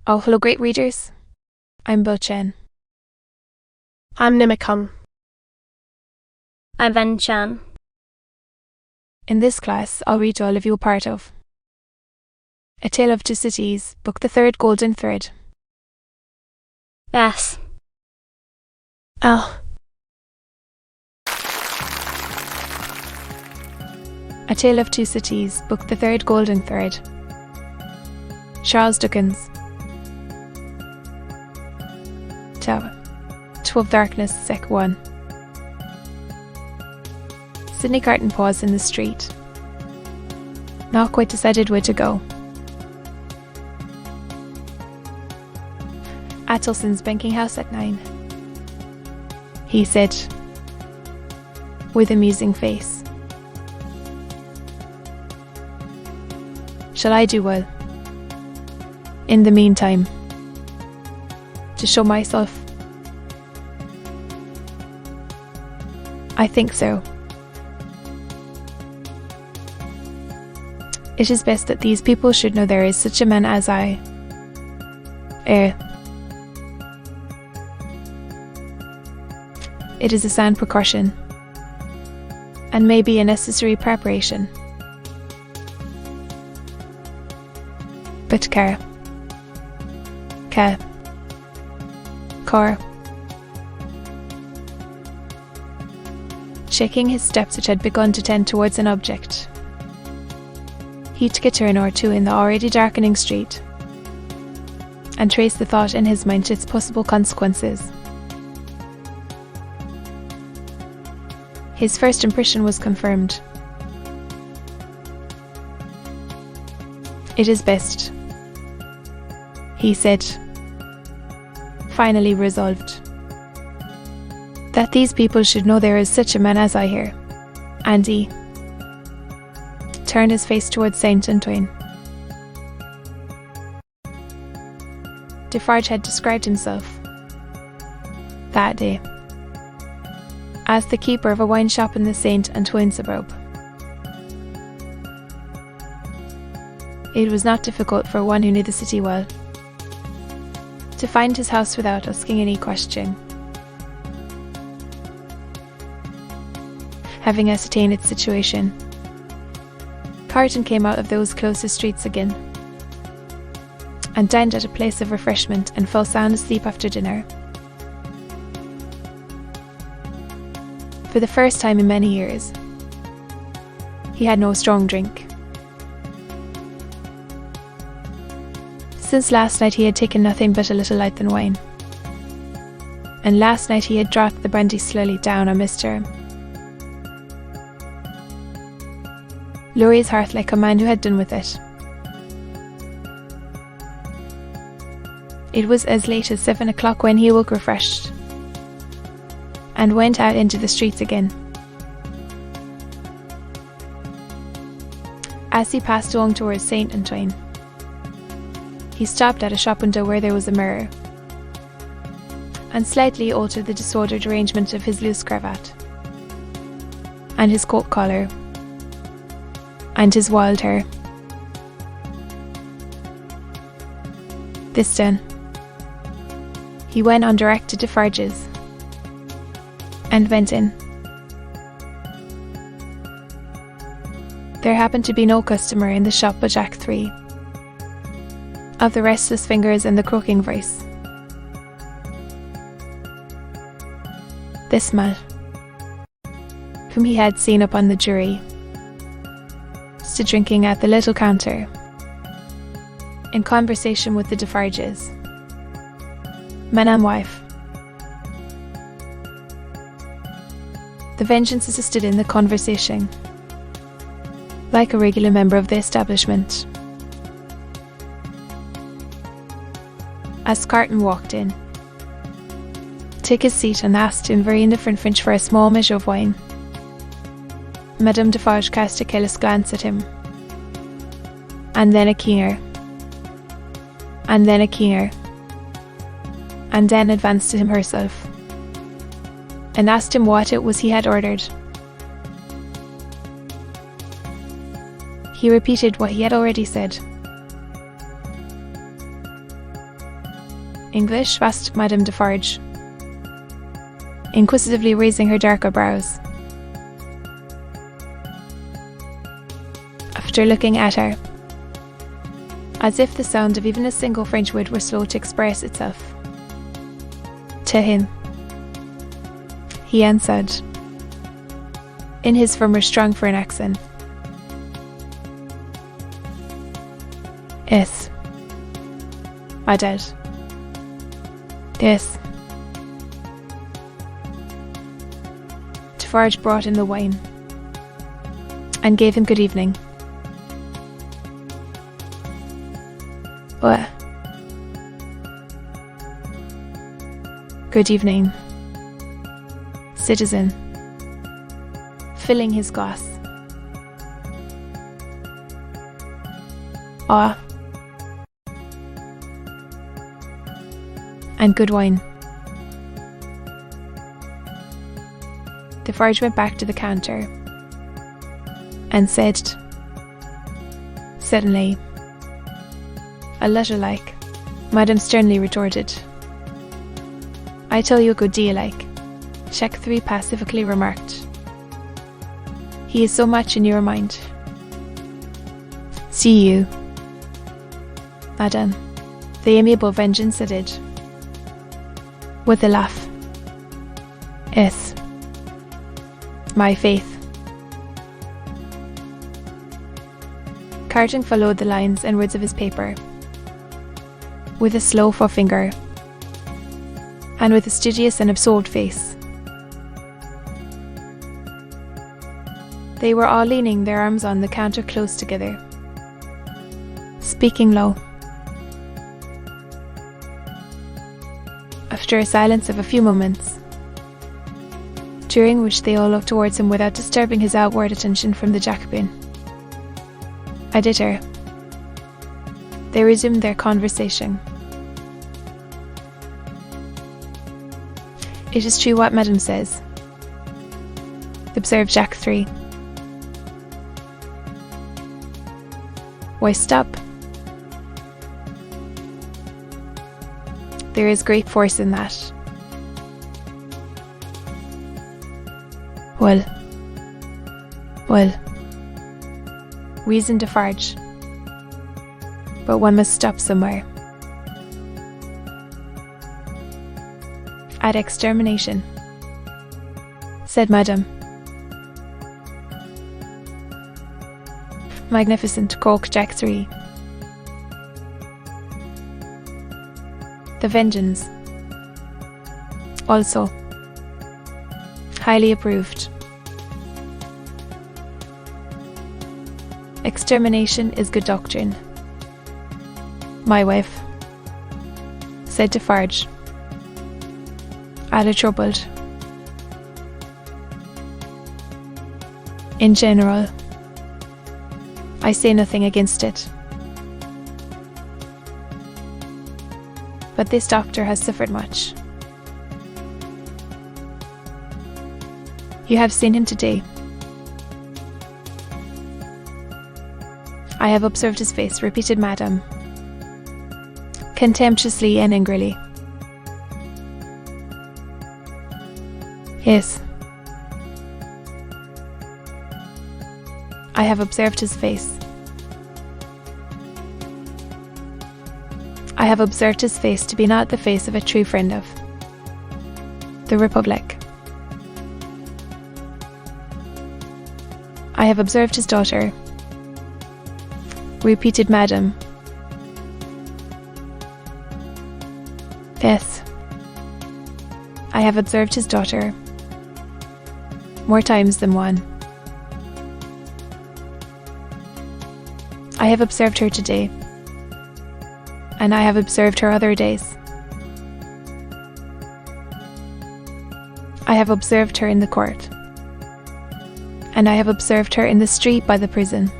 Oh, hello, great readers. I'm Bo Chen. I'm Nimikung. I'm Ven Chan. In this class, I'll read to all of you a part of A Tale of Two Cities, Book the Third, Golden Thread. Yes. L. A Tale of Two Cities, Book the Third, Golden Thread. Charles Dickens. Chap. 12 Darkness, Sec 1. Sidney Carton paused in the street, not quite decided where to go. Attelson's banking house at 9, he said, with a musing face. Shall I do well, in the meantime, to show myself? I think so. It is best that these people should know there is such a man as I. It is a sound precaution, and may be a necessary preparation. But Car. Shaking his steps, which had begun to tend towards an object, he took a turn or two in the already darkening street, and traced the thought in his mind to its possible consequences. His first impression was confirmed. It is best, he said, finally resolved, that these people should know there is such a man as I here. And he turned his face towards Saint Antoine. Defarge had described himself that day as the keeper of a wine shop in the Saint Antoine suburb. It was not difficult for one who knew the city well to find his house without asking any question. Having ascertained its situation, Carton came out of those closest streets again, and dined at a place of refreshment and fell sound asleep after dinner. For the first time in many years, he had no strong drink. Since last night he had taken nothing but a little light than wine, and last night he had draught the brandy slowly down on Mr. Laurie's hearth like a man who had done with it. It was as late as 7 o'clock when he awoke refreshed, and went out into the streets again. As he passed along towards Saint Antoine, he stopped at a shop window where there was a mirror, and slightly altered the disordered arrangement of his loose cravat, and his coat collar, and his wild hair. This done, he went on direct to Defarge's, and went in. There happened to be no customer in the shop but Jack 3, of the restless fingers and the croaking voice. This man, whom he had seen upon the jury, stood drinking at the little counter, in conversation with the Defarges, man and wife. The Vengeance assisted in the conversation, like a regular member of the establishment. As Carton walked in, took his seat and asked in very indifferent French for a small measure of wine, Madame Defarge cast a careless glance at him, and then a keener, and then a keener, and then advanced to him herself, and asked him what it was he had ordered. He repeated what he had already said. English? Asked Madame Defarge, inquisitively raising her darker brows. After looking at her, as if the sound of even a single French word were slow to express itself. To him, he answered, in his firmer, strong foreign accent, Yes, I did. Yes. Defarge brought in the wine and gave him good evening. What? Good evening, citizen, filling his glass. Ah, and good wine. Defarge went back to the counter and said, suddenly, a little like. Madame sternly retorted, I tell you a good deal like. Check 3 pacifically remarked. He is so much in your mind. See you, Madame, the amiable vengeance added, with a laugh. Yes, my faith. Carton followed the lines and words of his paper with a slow forefinger and with a studious and absorbed face. They were all leaning their arms on the counter close together, speaking low. After a silence of a few moments, during which they all looked towards him without disturbing his outward attention from the Jacobin editor, they resumed their conversation. It is true what Madame says, observed Jack 3. Why stop? There is great force in that. Well, reasoned Defarge, but one must stop somewhere. At extermination, said Madame. Magnificent, croaked Jack 3. The vengeance, also, highly approved. Extermination is good doctrine, my wife, said Defarge, added troubled. In general, I say nothing against it. But this doctor has suffered much. You have seen him today. I have observed his face, repeated Madame, contemptuously and angrily. Yes, I have observed his face. I have observed his face to be not the face of a true friend of the Republic. I have observed his daughter, repeated Madame. Yes, I have observed his daughter more times than one. I have observed her today, and I have observed her other days. I have observed her in the court, and I have observed her in the street by the prison.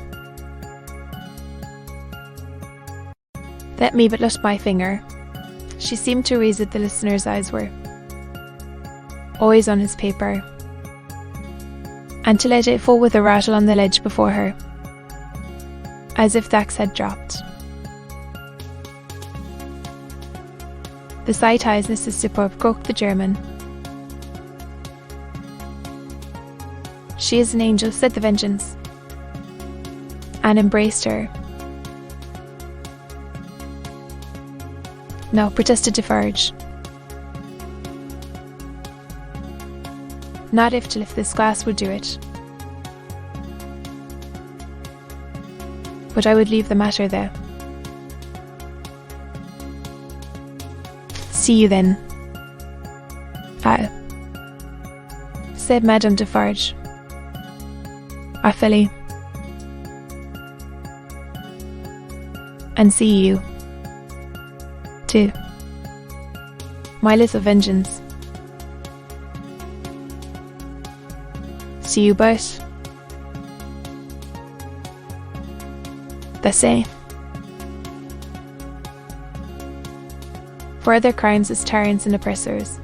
Let me but lift my finger. She seemed to read that the listener's eyes were always on his paper, and to let it fall with a rattle on the ledge before her, as if the axe had dropped. The sight eyes Mrs. Superb, croaked the German. She is an angel, said the Vengeance, and embraced her. No, protested Defarge. Not if to lift this glass would do it. But I would leave the matter there. See you then. Ah, said Madame Defarge. Philly. And see you, too, my little Vengeance. See you both. The same. For other crimes as tyrants and oppressors,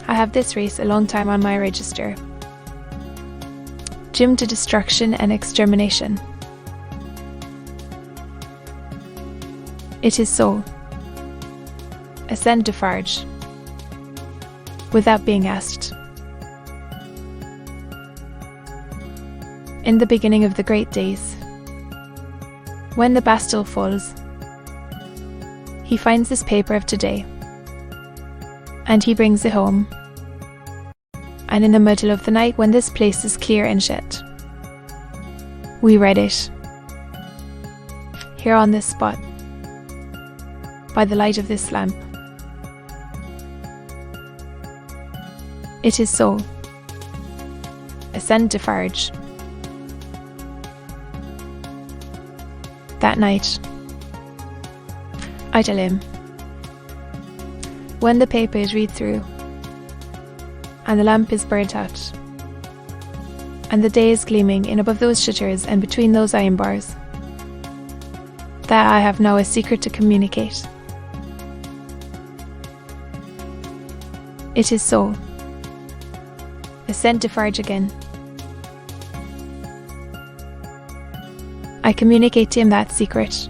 I have this race a long time on my register. Doomed to destruction and extermination. It is so. Ascend Defarge, without being asked. In the beginning of the great days, when the Bastille falls, he finds this paper of today, and he brings it home. And in the middle of the night, when this place is clear and shut, we read it, here on this spot, by the light of this lamp. It is so. Ascend Defarge. That night, I tell him, when the paper is read through, and the lamp is burnt out, and the day is gleaming in above those shutters and between those iron bars, that I have now a secret to communicate. It is so. Ascend Defarge again. I communicate to him that secret.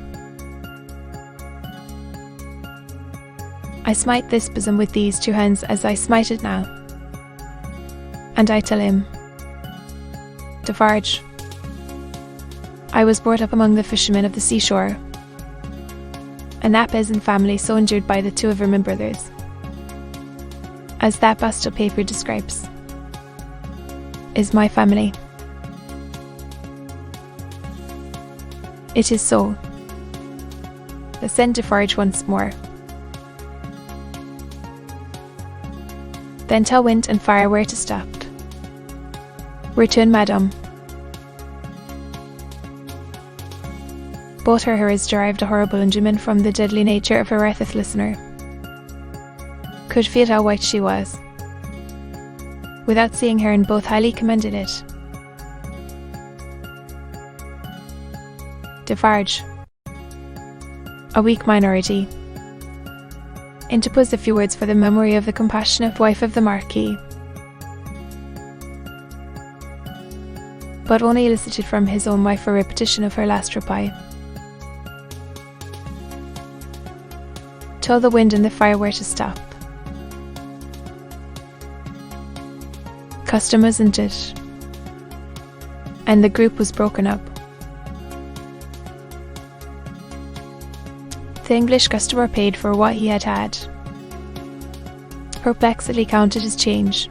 I smite this bosom with these two hands as I smite it now. And I tell him, Defarge, I was brought up among the fishermen of the seashore, and that peasant family so endured by the two of Vermin brothers, as that Bastille paper describes, is my family. It is so. Ascend Defarge once more. Then tell wind and fire where to stop. Return, madam. Both her has derived a horrible enjoyment from the deadly nature of her wratheth listener. Could feel how white she was, without seeing her, and both highly commended it. Defarge, a weak minority, interposed a few words for the memory of the compassionate wife of the Marquis, but only elicited from his own wife a repetition of her last reply. Tell the wind and the fire where to stop. Custom wasn't it? And the group was broken up. The English customer paid for what he had had, perplexedly counted his change,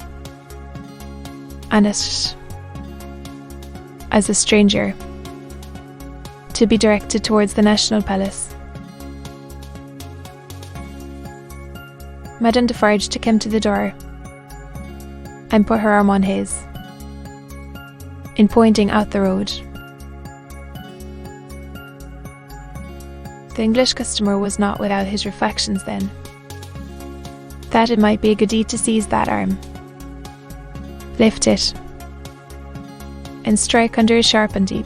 and as a stranger, to be directed towards the National Palace. Madame Defarge took him to the door and put her arm on his, in pointing out the road. The English customer was not without his reflections then, that it might be a good deed to seize that arm, lift it, and strike under his sharp and deep.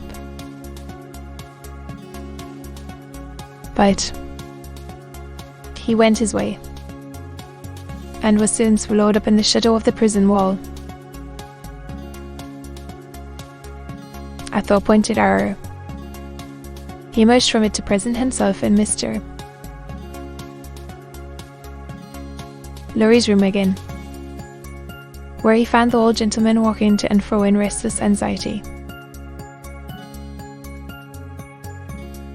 But he went his way, and was soon swallowed up in the shadow of the prison wall. At the appointed hour, he emerged from it to present himself in Mr. Laurie's room again, where he found the old gentleman walking to and fro in restless anxiety.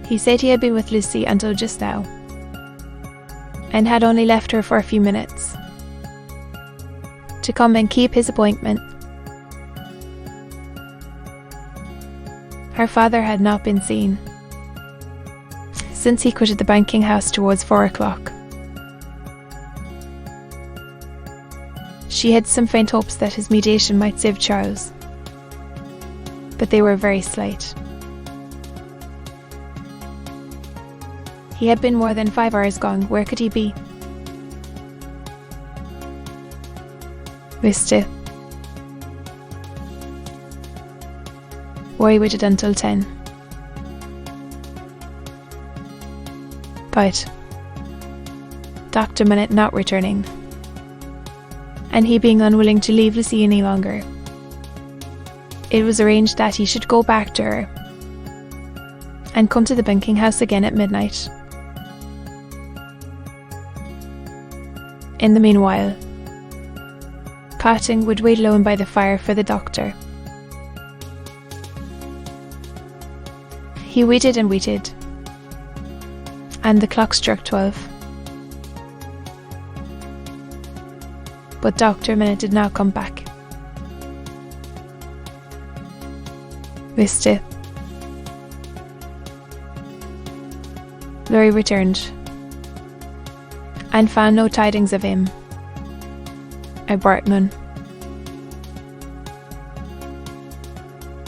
He said he had been with Lucy until just now, and had only left her for a few minutes, to come and keep his appointment. Her father had not been seen since he quitted the banking house towards 4 o'clock. She had some faint hopes that his mediation might save Charles, but they were very slight. He had been more than 5 hours gone. Where could he be? Visste. Or he waited until 10. But Dr. Manette not returning, and he being unwilling to leave Lucy any longer, it was arranged that he should go back to her and come to the banking house again at midnight. In the meanwhile, Cotting would wait alone by the fire for the doctor. He waited and waited, and the clock struck 12. But Dr. Manette did not come back. Visste. Laurie returned, and found no tidings of him. I brought none.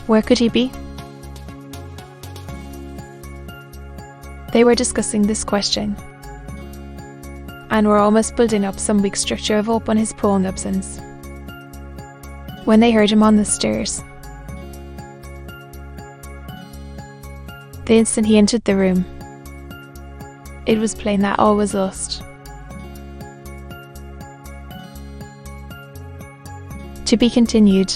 Where could he be? They were discussing this question, and were almost building up some weak structure of hope on his prolonged absence, when they heard him on the stairs. The instant he entered the room, it was plain that all was lost. To be continued.